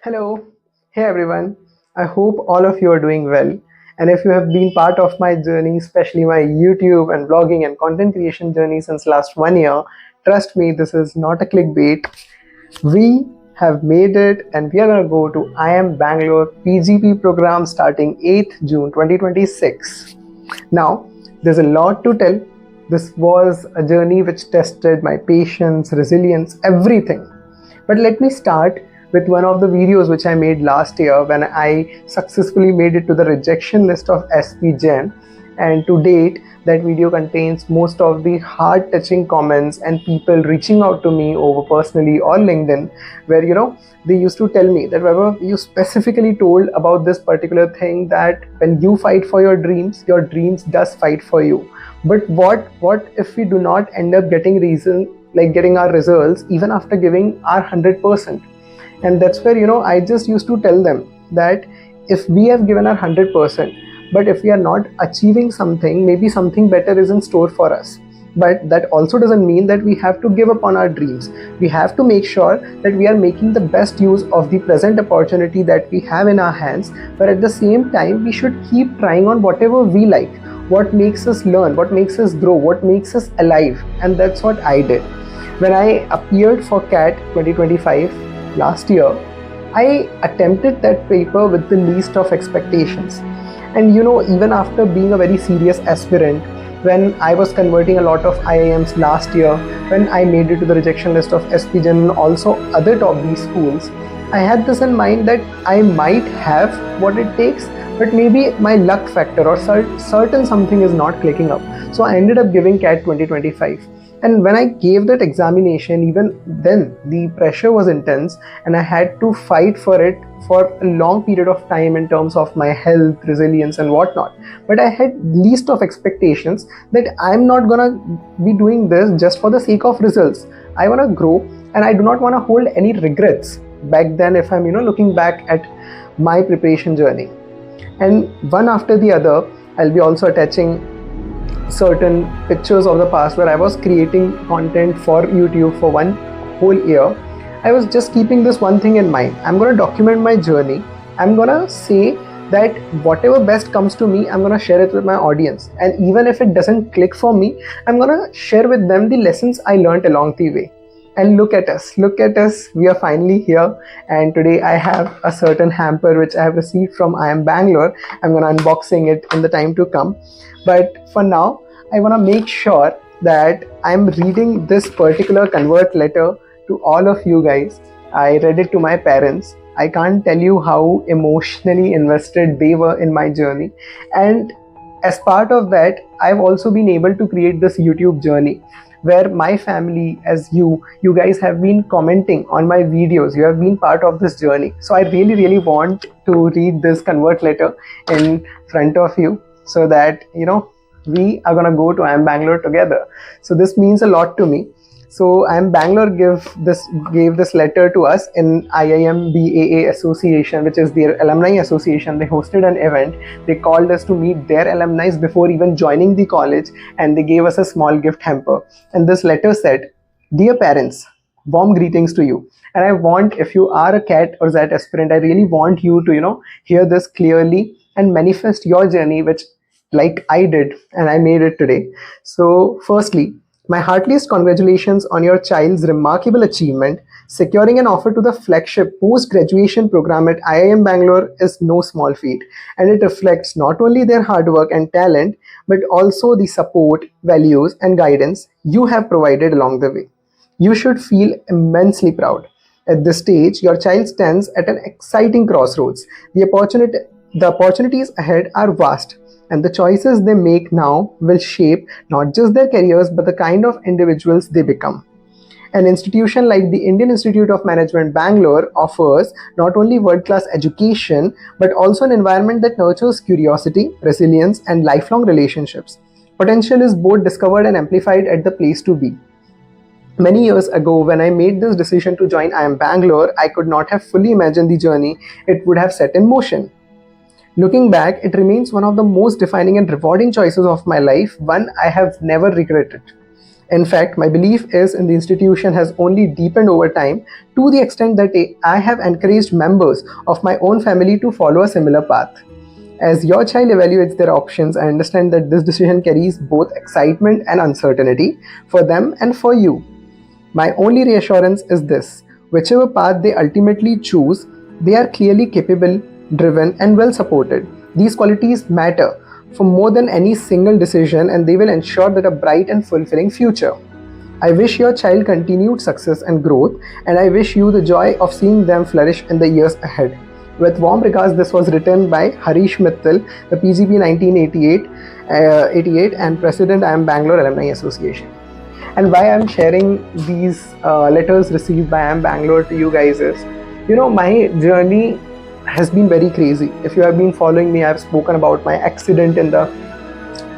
Hello. Hey everyone. I hope all of you are doing well. And if you have been part of my journey, especially my YouTube and blogging and content creation journey since last 1 year, trust me, this is not a clickbait. We have made it and we are going to go to IIM Bangalore PGP program starting 8th June 2026. Now, there's a lot to tell. This was a journey which tested my patience, resilience, everything. But let me start with one of the videos which I made last year when I successfully made it to the rejection list of SP Gen. And to date, that video contains most of the heart touching comments and people reaching out to me over personally or LinkedIn, where they used to tell me that whenever you specifically told about this particular thing, that when you fight for your dreams does fight for you. But what if we do not end up getting reason like getting our results even after giving our 100%? And that's where I just used to tell them that if we have given our 100%, but if we are not achieving something, maybe something better is in store for us. But that also doesn't mean that we have to give up on our dreams. We have to make sure that we are making the best use of the present opportunity that we have in our hands, but at the same time we should keep trying on whatever we like, what makes us learn, what makes us grow, what makes us alive. And that's what I did when I appeared for CAT 2025 last year. I attempted that paper with the least of expectations. And even after being a very serious aspirant, when I was converting a lot of IIMs last year, when I made it to the rejection list of SP Gen and also other top B schools, I had this in mind that I might have what it takes, but maybe my luck factor or certain something is not clicking up. So I ended up giving CAT 2025. And when I gave that examination, even then the pressure was intense and I had to fight for it for a long period of time in terms of my health, resilience and whatnot. But I had least of expectations that I'm not gonna be doing this just for the sake of results. I wanna grow and I do not wanna hold any regrets back then if I'm looking back at my preparation journey. And one after the other, I'll be also attaching certain pictures of the past where I was creating content for YouTube for one whole year. I was just keeping this one thing in mind. I'm going to document my journey. I'm going to say that whatever best comes to me, I'm going to share it with my audience. And even if it doesn't click for me, I'm going to share with them the lessons I learned along the way. And look at us, we are finally here. And today I have a certain hamper which I have received from IIM Bangalore. I'm going to unboxing it in the time to come. But for now, I want to make sure that I'm reading this particular convert letter to all of you guys. I read it to my parents. I can't tell you how emotionally invested they were in my journey. And as part of that, I've also been able to create this YouTube journey where my family, as you guys have been commenting on my videos. You have been part of this journey. So I really want to read this convert letter in front of you so that we are gonna go to IIM Bangalore together. So this means a lot to me. So IIM Bangalore gave this letter to us in IIM BAA Association, which is their alumni association. They hosted an event. They called us to meet their alumni before even joining the college, and they gave us a small gift hamper. And this letter said, "Dear parents, warm greetings to you. And I want, if you are a CAT or ZAT aspirant, I really want you to hear this clearly and manifest your journey, which like I did, and I made it today. So firstly, my heartiest congratulations on your child's remarkable achievement. Securing an offer to the flagship post-graduation program at IIM Bangalore is no small feat, and it reflects not only their hard work and talent, but also the support, values, and guidance you have provided along the way. You should feel immensely proud. At this stage, your child stands at an exciting crossroads. The opportunities ahead are vast, and the choices they make now will shape not just their careers but the kind of individuals they become. An institution like the Indian Institute of Management Bangalore offers not only world-class education but also an environment that nurtures curiosity, resilience, and lifelong relationships. Potential is both discovered and amplified at the place to be. Many years ago, when I made this decision to join IIM Bangalore, I could not have fully imagined the journey it would have set in motion. Looking back, it remains one of the most defining and rewarding choices of my life, one I have never regretted. In fact, my belief is in the institution has only deepened over time to the extent that I have encouraged members of my own family to follow a similar path. As your child evaluates their options, I understand that this decision carries both excitement and uncertainty for them and for you. My only reassurance is this: whichever path they ultimately choose, they are clearly capable, driven, and well supported. These qualities matter for more than any single decision, and they will ensure that a bright and fulfilling future. I wish your child continued success and growth, and I wish you the joy of seeing them flourish in the years ahead. With warm regards, this was written by Harish Mittal, the PGP 1988 and President IIM Bangalore Alumni Association. And why I'm sharing these letters received by IIM Bangalore to you guys is, my journey has been very crazy. If you have been following me, I've spoken about my accident in the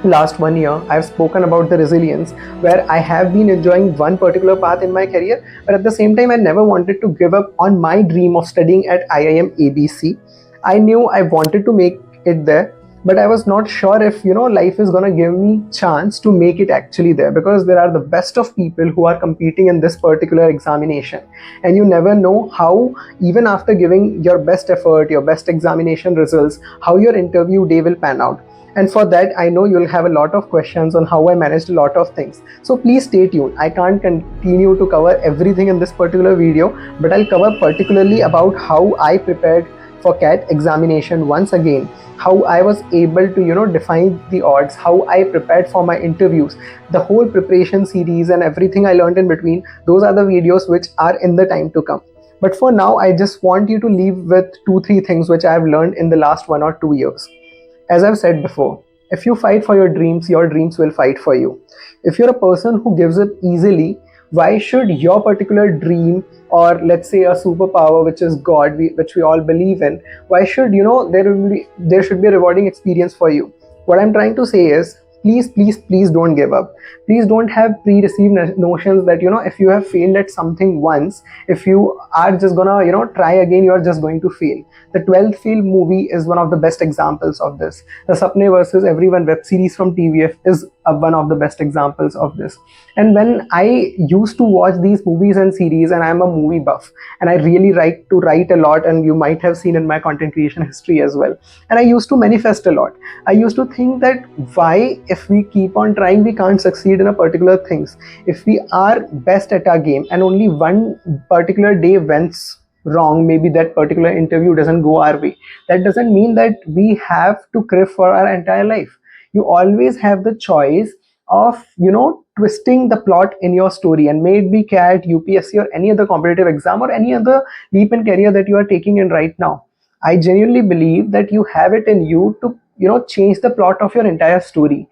last 1 year. I've spoken about the resilience where I have been enjoying one particular path in my career, but at the same time I never wanted to give up on my dream of studying at IIM ABC. I knew I wanted to make it there, but I was not sure if life is going to give me chance to make it actually there, because there are the best of people who are competing in this particular examination, and you never know how, even after giving your best effort, your best examination results, how your interview day will pan out. And for that, I know you'll have a lot of questions on how I managed a lot of things. So please stay tuned. I can't continue to cover everything in this particular video, but I'll cover particularly about how I prepared for CAT examination once again, how I was able to define the odds, how I prepared for my interviews, the whole preparation series and everything I learned in between. Those are the videos which are in the time to come. But for now, I just want you to leave with 2-3 things which I have learned in the last 1 or 2 years. As I've said before, if you fight for your dreams will fight for you. If you're a person who gives up easily, why should your particular dream, or let's say a superpower which is God, which we all believe in, why should there should be a rewarding experience for you? What I'm trying to say is, please don't give up. Please don't have pre-received notions that if you have failed at something once, if you are just gonna try again, you are just going to fail. The 12th Fail movie is one of the best examples of this. The Sapne versus Everyone web series from TVF is one of the best examples of this. And when I used to watch these movies and series, and I'm a movie buff, and I really like to write a lot, and you might have seen in my content creation history as well, and I used to manifest a lot. I used to think that why, if we keep on trying, we can't succeed in a particular things. If we are best at our game and only one particular day went wrong, maybe that particular interview doesn't go our way, that doesn't mean that we have to crave for our entire life. You always have the choice of twisting the plot in your story, and may it be CAT, UPSC, or any other competitive exam, or any other leap in career that you are taking in right now. I genuinely believe that you have it in you to change the plot of your entire story.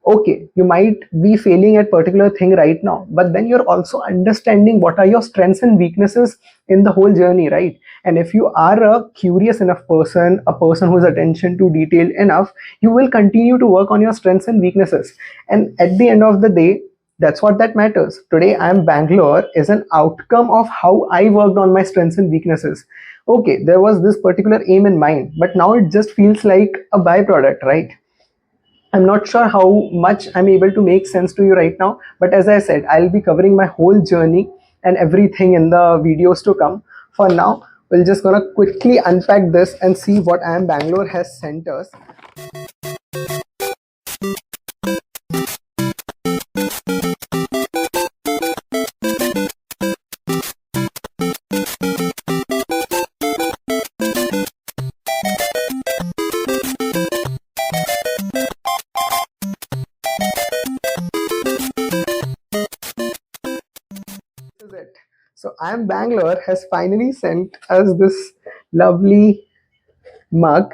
Okay, you might be failing at particular thing right now, but then you're also understanding what are your strengths and weaknesses in the whole journey, right? And if you are a curious enough person, a person who is attention to detail enough, you will continue to work on your strengths and weaknesses. And at the end of the day, that's what that matters. Today I am Bangalore is an outcome of how I worked on my strengths and weaknesses. Okay, there was this particular aim in mind, but now it just feels like a byproduct, right? I'm not sure how much I'm able to make sense to you right now, but as I said, I'll be covering my whole journey and everything in the videos to come. For now, we're just gonna quickly unpack this and see what IIM Bangalore has sent us. Is it. So IIM Bangalore has finally sent us this lovely mug.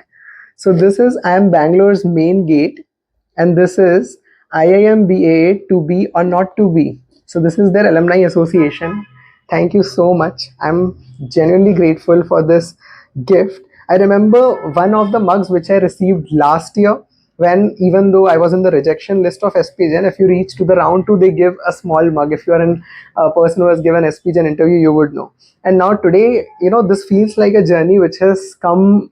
So this is IIM Bangalore's main gate, and this is IIM BAA to be or not to be. So this is their alumni association. Thank you so much. I'm genuinely grateful for this gift. I remember one of the mugs which I received last year, when even though I was in the rejection list of SPGen, if you reach to the round 2, they give a small mug. If you are a person who has given SPGen interview, you would know. And now today, this feels like a journey which has come,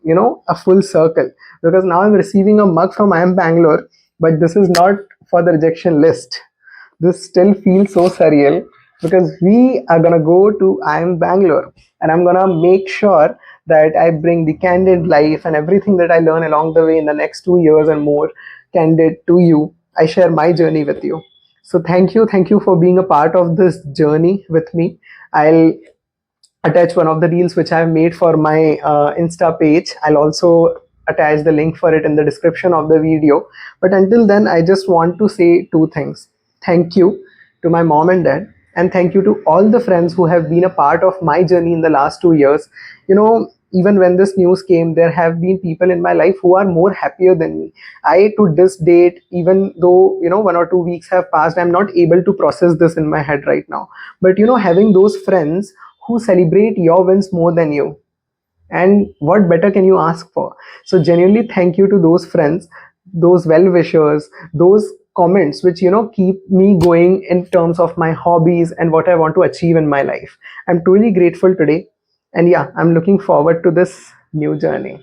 a full circle, because now I'm receiving a mug from IIM Bangalore, but this is not for the rejection list. this still feels so surreal because we are gonna go to IIM Bangalore, and I'm gonna make sure that I bring the candid life and everything that I learn along the way in the next 2 years and more candid to you. I share my journey with you. So thank you for being a part of this journey with me. I'll attach one of the reels which I've made for my Insta page. I'll also attach the link for it in the description of the video. But until then, I just want to say two things. Thank you to my mom and dad, and thank you to all the friends who have been a part of my journey in the last 2 years. You know, even when this news came, there have been people in my life who are more happier than me. I, to this date, even though 1 or 2 weeks have passed, I'm not able to process this in my head right now. But having those friends who celebrate your wins more than you, and what better can you ask for? So genuinely thank you to those friends, those well wishers, those comments which keep me going in terms of my hobbies and what I want to achieve in my life. I'm truly grateful today, and yeah, I'm looking forward to this new journey.